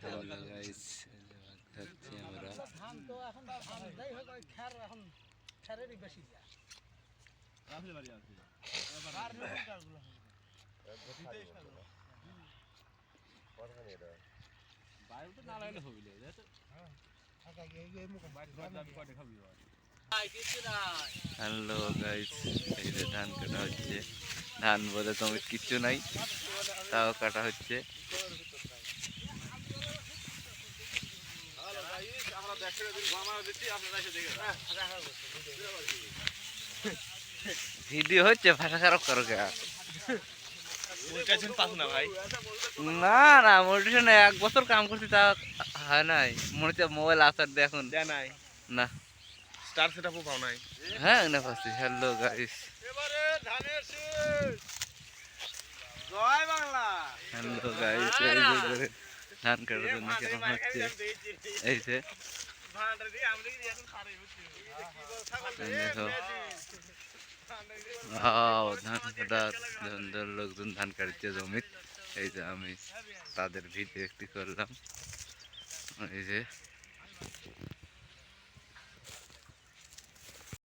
Hello guys, খাচ্ছি আমরা। ধান তো এখন ধান যাই হোক ওই খ্যার এখন খ্যারেরই বেশি যায়। রাফেল বাড়ি আছে আর নতুন কারগুলো বাইরে তো না লাগাইলে হবে না তো বাইরে খাবি হ্যালো গাইস, এই যে ধান কাটা হচ্ছে। ধান বলে তোমার কিচ্ছু নাই, তাও কাটা হচ্ছে। ভিডিও হচ্ছে, ভাষা খারাপ করো কে? ভাই না না, মোটিভেশন 1 বছর কাম করছি, তা হয় নাই। মনে হচ্ছে মোবাইল আসার দিয়ে এখন দেয় নাই না। স্টার সেটআপও পাও নাই। হ্যাঁ না পাচ্ছি। হ্যালো গাইস, এবারে ধানের শেষ জয় বাংলা। হ্যালো গাইস, এই যে ধান কাটার জন্য কেমন হচ্ছে। এই যে দেখো, ধান কাটার লোকজন ধান কাটছে জমি। এই যে আমি তাদের ভিডিও একটি করলাম। এই যে